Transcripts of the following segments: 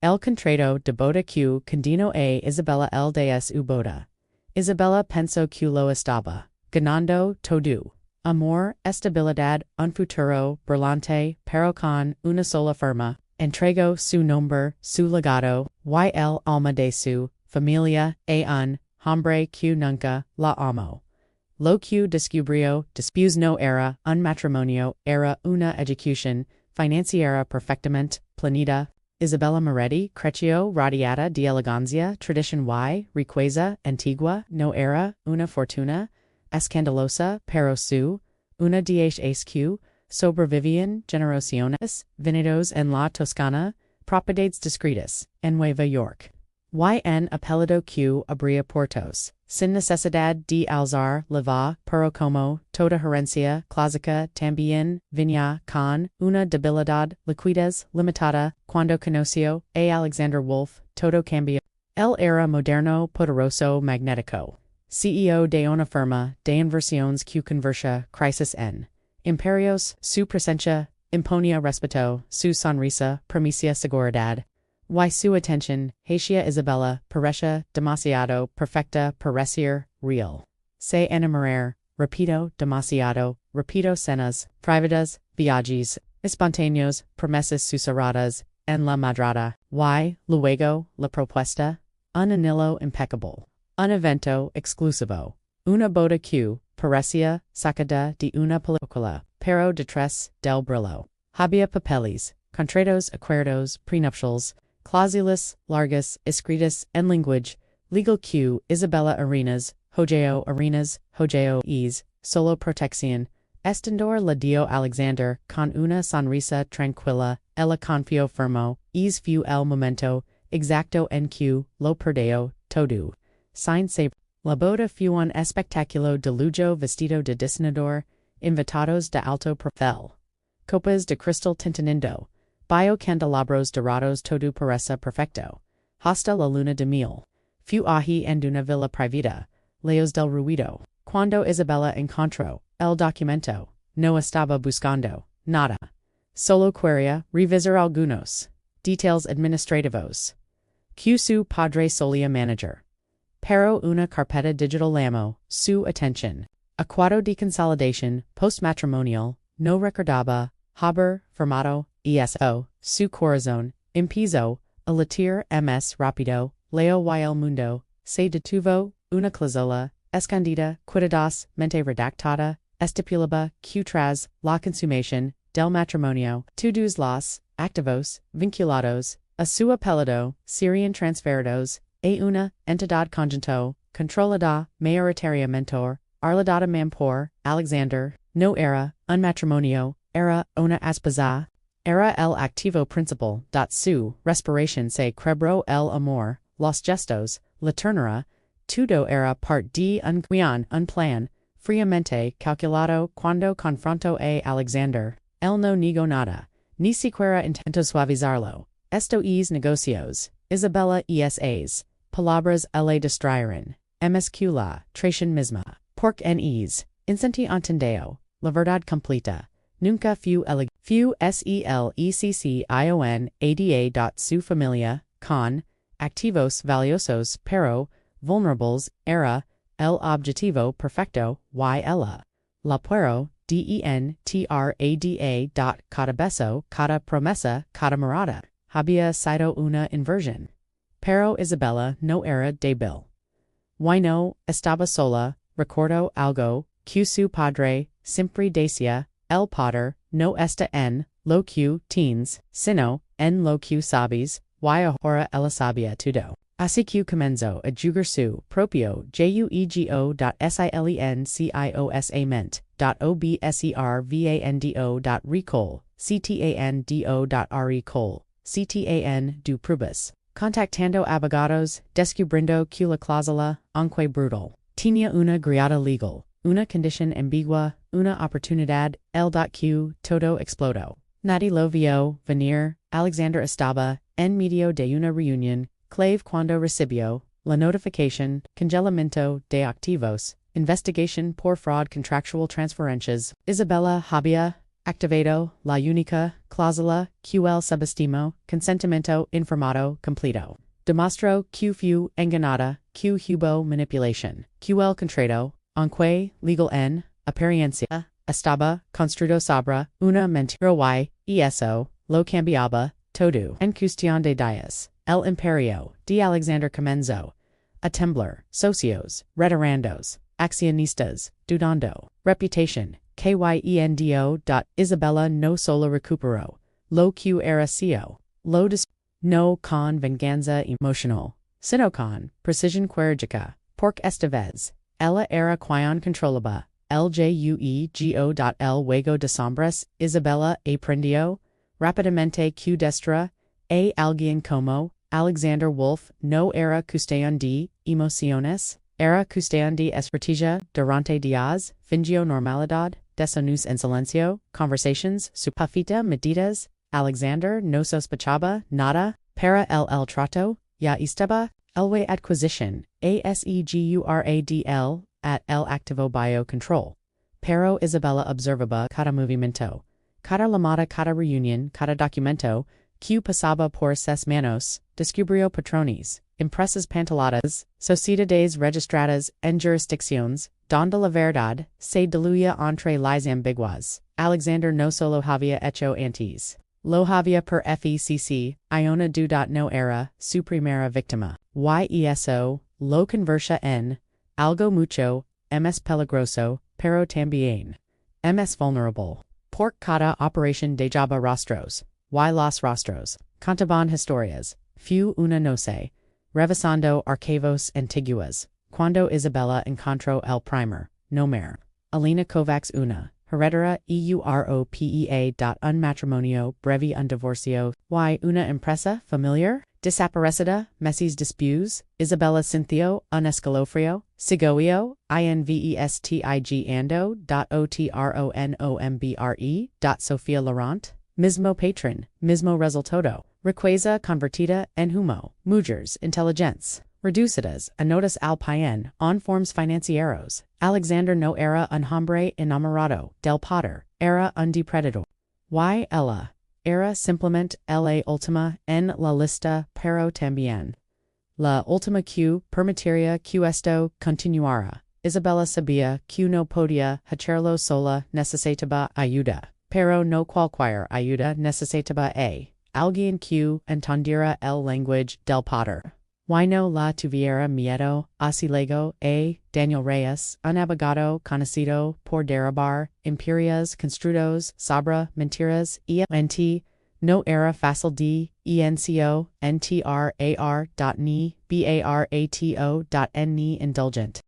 El Contrato De Boda Q Condenó a Isabella el de su boda. Isabella pensó que lo estaba ganando todo. Amor, estabilidad, un futuro brillante, pero con una sola firma. Entregó su nombre, su legado, y el alma de su familia, un hombre que nunca la amó. Lo que descubrió después no era un matrimonio, era una educación financiera perfectamente planida. Isabella Moretti creció rodeada de elegancia, tradición y riqueza antigua, no era una fortuna escandalosa, pero su una dhsq sobrevivían generaciones venidos en la Toscana, propiedades discretas, en Nueva York. En apellido que abría portos, sin necesidad de alzar la voz, pero como toda herencia clásica también venía con una debilidad liquidez limitada. Cuando conoció a Alexander Wolf, todo cambió. Él era moderno, poderoso, magnético. CEO de una firma de inversiones que convertía crisis en imperios, su presencia imponía respeto, su sonrisa prometía seguridad. Su atención, hacia Isabella, parecía demasiado perfecta para ser real. Se enamorar, repito, demasiado, repito cenas, privadas, viajes, espontáneos, promesas susurradas, en la madrada. Luego, la propuesta, un anillo impecable. Un evento exclusivo. Una boda que parecía sacada de una película, pero detrás del brillo. Había papeles, contratos, acuerdos, prenupcials, cláusulas largas escritas en lenguaje legal que Isabella Arenas, Hojeo es, solo protección, estendor la dio Alexander con una sonrisa tranquila, ella confió firmo, es fu el momento, exacto en que lo perdió todo. Sin saber. La boda fue un espectáculo de lujo vestido de diseñador, invitados de alto perfil. Copas de cristal tintinando, bio candelabros dorados todo parece perfecto. Hasta la luna de miel. Fu allí en una villa privada, lejos del ruido. Cuando Isabella encontró el documento, no estaba buscando nada. Solo quería revisar algunos details administrativos. Que su padre solía manager. Pero una carpeta digital llamó su atención. Acuerdo de consolidación post-matrimonial, no recordaba haber firmado eso, su corazón empezó a latir más rápido, leo y el mundo se detuvo, una cláusula escondida cuidadosamente redactada, estipulaba que tras la consumación del matrimonio, todos los activos vinculados a su apellido serían transferidos a una entidad conjunto, controlada mayoritariamente, arreglada por Alexander. No era un matrimonio, era una esposa. Era el activo principal. Su respiración se quebró el amor, los gestos, la ternura, todo era parte de un plan, fríamente calculado. Cuando confrontó a Alexander, él no negó nada, ni siquiera intentó suavizarlo. Esto es negocios, Isabella esas palabras le distrayeron, la traición misma, porque en insenti entendeo, la verdad completa, nunca fu seleccion ada. Su familia, con activos valiosos pero vulnerables, era el objetivo perfecto y ella. La puero dentrada. Cada beso, cada promesa, cada mirada, había sido una inversión. Pero Isabella no era débil. No estaba sola, recordó algo que su padre siempre decía, el poder no está en lo que tienes, sino en lo que sabes, y ahora ella sabía todo. Así que comenzó a jugar su propio juego.silenciosament. Observando. Recol. Ctan du pruebas. Contactando abogados, descubriendo que la cláusula, aunque brutal, tenía una grieta legal, una condición ambigua, una oportunidad, el que todo explotó. Nadie lo vio venir. Alexander estaba en medio de una reunión clave cuando recibió la notificación, congelamiento de activos, investigación por fraud contractual transferencias. Isabella había activado, la única, cláusula, QL subestimo, consentimiento informado, completo. Demostro, Q fu, enganada, Q hubo, manipulation, QL contrato, aunque, legal N, apariencia, estaba, construido sobre, una mentira y, eso, lo cambiaba, todo, en cuestión de días, el imperio, de Alexander Comenzo, a temblar, socios, retirandos, accionistas, dudando, reputation, kyendo. Isabella no solo recuperó, lo que era co, lo no con venganza emotional, sino con precision quirúrgica, porque esta vez, ella era quien controlaba, el juego. El juego de sombras, Isabella aprendió, rápidamente que destra, a alguien como, Alexander Wolf no era cuestión de emociones, era cuestión de estrategia, durante días, fingió normalidad, desonos en silencio, conversations, supafita medidas, Alexander no sospechaba nada, para el trato, ya estaba, elway acquisition, aseguradl, at el activo biocontrol. Pero Isabella observaba cada movimiento, cada llamada, cada reunión, cada documento, que pasaba por ses manos, descubrió patrones, impresas pantaladas, sociedades registradas en jurisdicciones, donde la verdad se diluía entre las ambiguas. Alexander no solo había hecho antes, lo había per fecc, Iona no era su primera víctima. Y eso, lo convertia en algo mucho más peligroso, pero también más vulnerable. Por cada operación de llave rostros, y los rostros, contaban historias, fu una noche, revisando archivos antiguos, cuando Isabella encontró el primer, nombre, Alina Kovacs una, heredera Europea. Un matrimonio breve, un divorcio, y una empresa familiar, desaparecida, meses después, Isabella sintió un escalofrío, sigoio, investigando, otronombre, Sofía Laurent, mismo patron, mismo resultado, riqueza convertida en humo, mujeres inteligentes, reducidas a notas al pien, on forms financieros. Alexander no era un hombre enamorado del poder, era un depredador. Y ella era simplemente la última en la lista, pero también la última que permitiría que esto continuara. Isabella sabía que no podía hacerlo sola, necesitaba ayuda, pero no cualquier ayuda, necesitaba a alguien que entendiera el lenguaje del poder. Y no la tuviera miedo, así luego a Daniel Reyes, un abogado conocido por derribar imperios construidos sobre mentiras ent, no era fácil de entrar.ni barato.ni indulgent.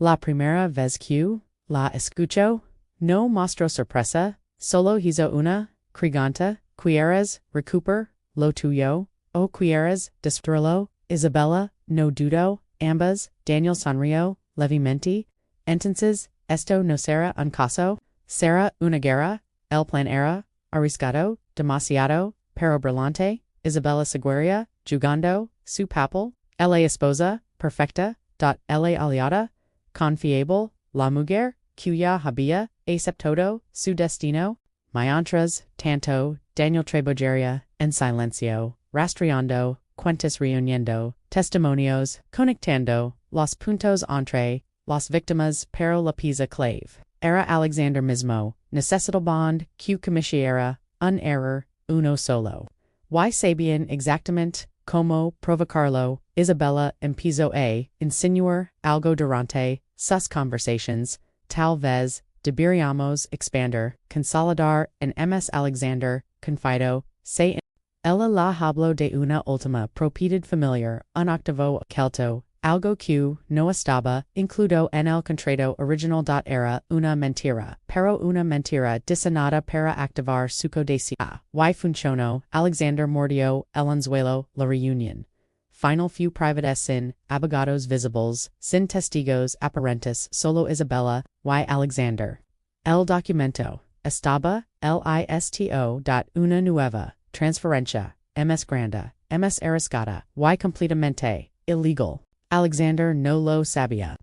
La primera vez que la escuchó, no mostró sorpresa, solo hizo una pregunta, ¿quieres recuperar lo tuyo, o quieres destruirlo? Isabella no dudó, ambas, Daniel sonrió levemente, entonces, esto no será un caso, será una guerra, el plan era arriesgado, demasiado, pero brillante. Isabella seguiría jugando su papel, la esposa perfecta, la aliada, confiable, la mujer, cuya había aceptado su destino, mientras tanto, Daniel trabajaría en silencio, rastreando, cuentas reuniendo, testimonios, conectando, los puntos entre las víctimas, pero la pieza clave. Era Alexander mismo, necesitado bond, que comisiera, un error, uno solo. Y sabían exactamente cómo provocarlo. Isabella empezó a insinuar algo durante sus conversations, tal vez deberíamos expander, consolidar en ms Alexander, confido, se ella la habló de una última propiedad familiar, un octavo kelto, algo que no estaba incluido en el contrato original. Era una mentira, pero una mentira diseñada para activar su codicia. Y funcionó. Alexander mordió el anzuelo, la reunión. Final few privates sin abogados visibles, sin testigos aparentes, solo Isabella, y Alexander. El documento estaba listo. Una nueva transferencia, ms grande, ms arriscada, y completamente illegal. Alexander no lo sabía.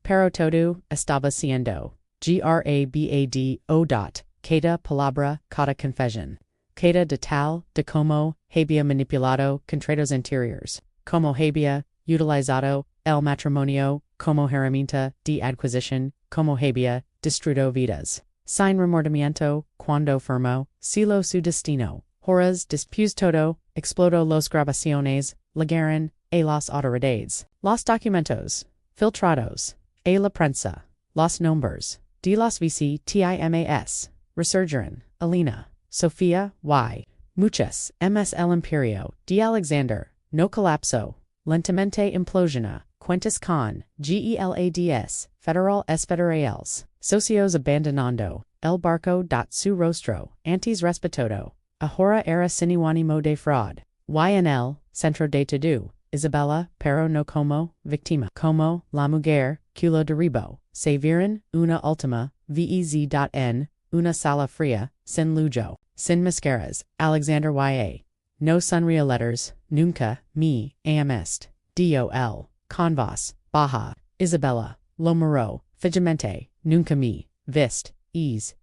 Pero todo estaba siendo grabado. Queda palabra, cauda confession. Queda de tal, de como, había manipulado, contratos anteriores. Como había, utilizado, el matrimonio, como herramienta de adquisición, como había, destruido vidas. Sin remordimiento, cuando firmó, cielo su destino. Horas después todo, explodó los grabaciones, llegaron a las autoridades. Los documentos, filtrados, a la prensa, los nombres, de las VCTIMAS, resurgieron, Elena, Sofía, y. Muchas, MS el imperio, de Alexander, no colapso, lentamente implosiona, cuentas con, GELADS, federal es federales, socios abandonando, el barco su rostro, antes respetado, ahora era siniguánimo de fraud, YNL, centro de todo, Isabella, pero no como, víctima, como, la mujer, culo derribo, se vieron, una última, VEZ.N, una sala fría, sin lujo, sin mascaras, Alexander YA. No sunreal letters, nunca, me, amest, DOL, convos, baja, Isabella, lo moro, fijamente, nunca me, vist,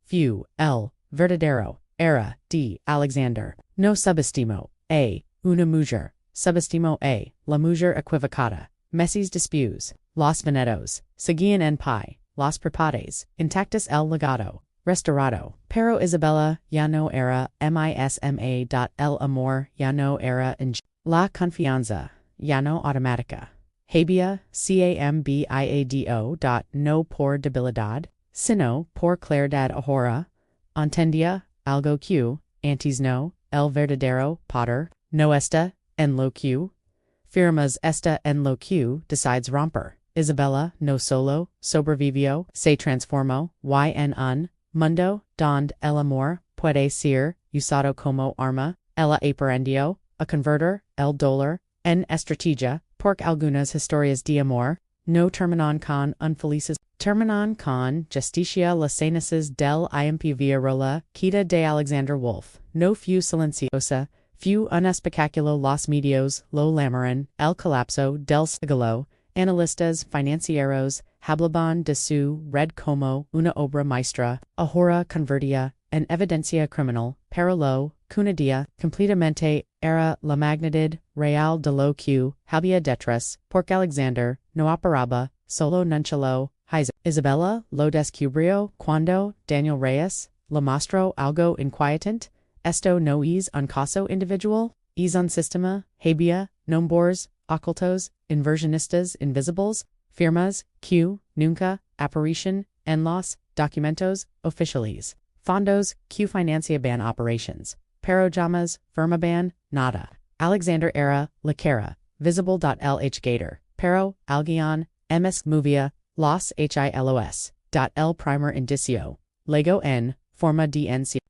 few, el, verdadero, era, D. Alexander, no subestimo, A. Una mujer, subestimo A. La mujer equivocada, Messis disputes, los venetos, seguían en pie, los propates, intactus el legado, restaurado, pero Isabella, ya no era, misma. El amor, ya no era en la confianza, ya no automática. Había, cambiado. No por debilidad, sino por claridad ahora, entendía, algo que, antes no, el verdadero poder, no está, en lo que, firmas esta en lo que, decides romper. Isabella, no solo, sobrevivió, se transformó, en un mundo donde el amor puede ser usado como arma, ella aprendió a convertir el dolor en estrategia, porque algunas historias de amor no terminan con infelices, terminan con justicia. Las cenas del imp via rola, queda de Alexander Wolf, no fue silenciosa, fue un espectáculo. Los medios lo llamaron el colapso del siglo. Analistas financieros hablaban de su red como una obra maestra, ahora convertida en evidencia criminal, pero lo que completamente era la magnitud real de lo que había detrás, porque Alexander no operaba solo nunchalo, Isabella lo descubrió cuando Daniel Reyes le mostró algo inquietante. Esto no es un caso individual, es un sistema, había nombres ocultos, inversionistas invisibles, firmas que nunca aparecen en los documentos oficiales, fondos que financiaban operations, pero jamás firmaban nada. Alexander era la cara visible.lh gator, pero alguien ms movia los hilos. El primer indicio, lego en forma de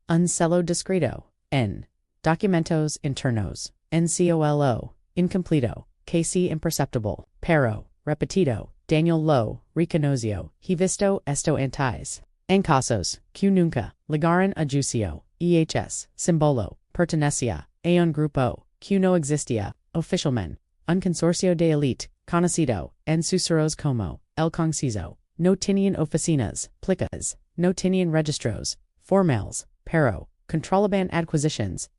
un celo discreto, en documentos internos, ncolo, incompleto, casi imperceptible, pero, repetido, Daniel lo reconoció, he visto esto antes. En casos, que nunca, llegaron a juicio, símbolo, pertenecía, a un grupo, que no existía, oficialmente, un consorcio de élite, conocido, en susurros como, el conciso, no tenían oficinas, plicas, no tenían registros, formales, pero, controlaban adquisitions,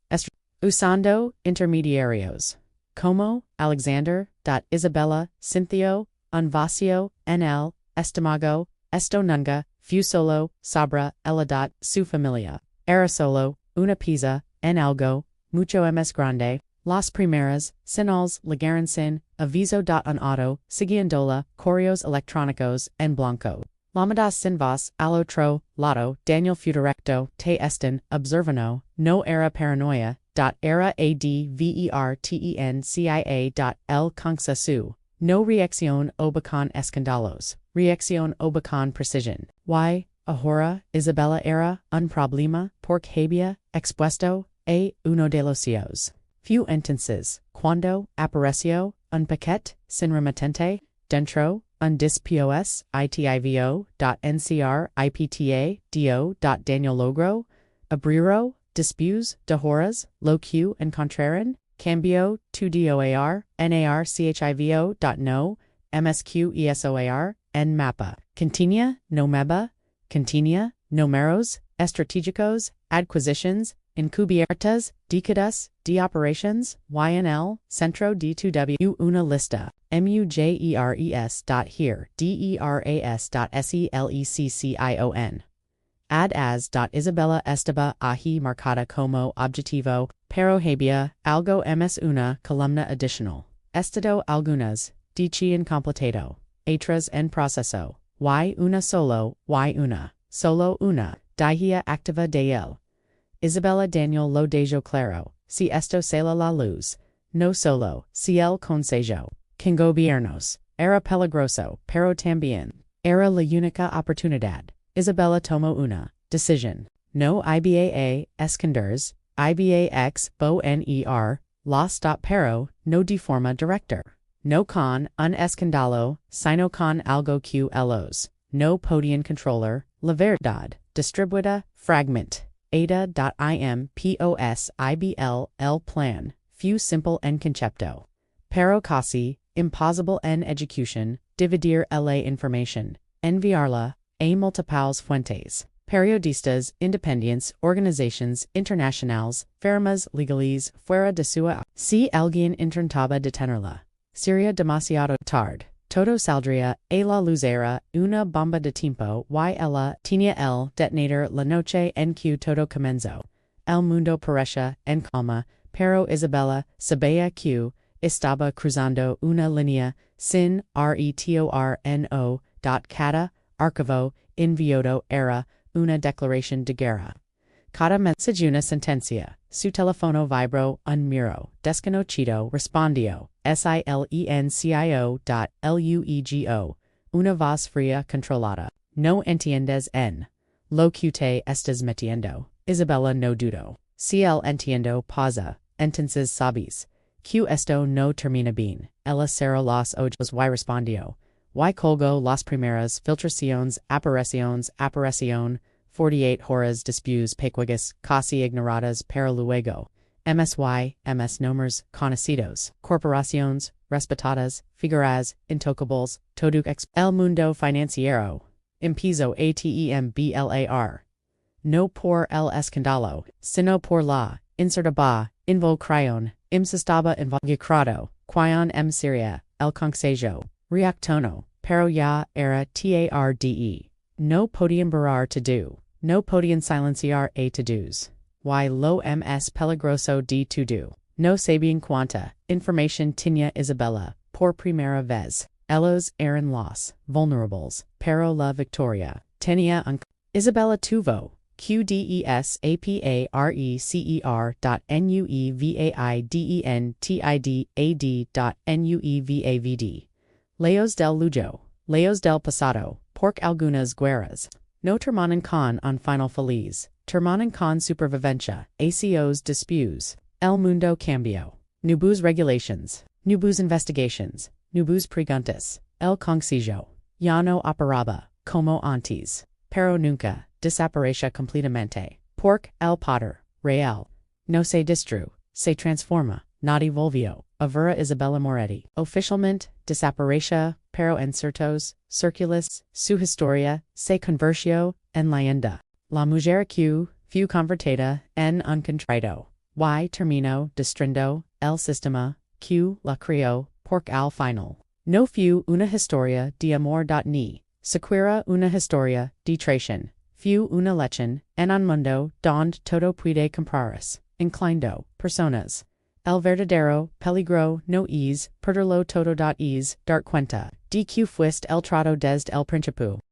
usando intermediarios. Como, Alexander, Isabella, Cinthio, un vacío, en el, estómago, esto nunca, fue solo, sabra, ella. Su familia, era solo, una pizza, en algo, mucho más grande, las primeras, sinals, llegaron sin, aviso. Un auto, siguiéndola, correos electrónicos, en blanco. Llamadas sin voz, al otro lado, Daniel fue directo, te están observando, no era paranoia. Era advertencia. El consenso, no reacción obacan escándalos, reacción obacan precision. Ahora, Isabella era un problema, porque había expuesto a uno de los CEOs. Few entonces, cuando apareció un paquete sin remitente, dentro, un dispos, itivo. Ncr, ipta, do. Daniel logró, abriro, dispus, de horas, lo que encontraron, cambio, tu doar, narchivo. No, msqesoar, en mapa, continua, no meba, continua, números, estratégicos, adquisitions, encubiertas, décadas, de operations, YNL, centro de tu W una lista, mujeres. Here, deras.selection. Ad as. Isabella estaba ahi marcada como objetivo, pero había algo más una columna adicional. Estado algunas, dichi incompleto, otras en proceso, y una solo una, dihia activa de él. Isabella Daniel lo dejo claro, si esto sale la luz, no solo, si el consejo, con gobiernos, era peligroso, pero también, era la única oportunidad. Isabella tomó una decision. No ibaa esconders, ibax boner, los pero, no de forma director. No con un escándalo, sino con algo que los, no podían controller, la verdad, distribuida, fragment. Ada.imposible el plan, few simple en concepto. Pero casi, imposible en ejecution, dividir la information, enviarla, a multiples fuentes. Periodistas, independientes, organizations internacionales, firmas legales, fuera de sua. Si alguien intentaba detenerla. Sería demasiado tarde. Todo saldría a la luz era una bomba de tiempo y ella tenía el detonator la noche en que todo comenzó. El mundo parecía en calma, pero Isabella sabía que estaba cruzando una línea sin retorno. Cada archivo enviado era una declaración de guerra. Cada mensaje una sentencia. Su teléfono vibró un miro. Desconocido respondió. Silencio.luego. Una voz fría controlada. No entiendes en lo que te estás metiendo. Isabella no dudó. Si él entiendo pausa. Entonces sabes que esto no termina bien. Ella cerró los ojos y respondió. Y colgó las primeras filtraciones, aparición, 48 horas después pequeñas, casi ignoradas pero luego. MS nombres conocidos, corporaciones, respetadas, figuras, intocables, todo el mundo financiero. Empezó a temblar. No por el escándalo, sino por la involucración, estaba involucrado, quion sería, el consejo, reaccionó, pero ya era tarde. No podían parar to do. No podían silenciar a todos. Y lo más peligroso de todo. No sabían cuánta información tenía Isabella, por primera vez. Ellos eran los vulnerables, pero la victoria tenía un. Isabella tuvo qdesparecernuevaidentidad.nuevavad. Leos del lujo, leos del pasado, porque algunas guerras. No terminan con un final feliz, terminan con supervivencia, acos después. El mundo cambió. Nuevas regulations, nuevas investigations, nuevas preguntas. El consejo ya no operaba, como antes, pero nunca desapareció completamente. Porque el poder real no se destruyó, se transforma, nadie volvió a ver a Isabella Moretti. Oficialmente desapareció, pero en ciertos círculos, su historia se convirtió en leyenda. La mujer que fue convertida en un contrato. Y terminó destruyendo el sistema que la creó, porque al final no fue una historia de amor. Ni siquiera una historia de traición. Fue una lección en un mundo donde todo puede comprarse, inclinando personas. El verdadero peligro no es perderlo todo. Es dar cuenta de que fuiste el trato desde el principio.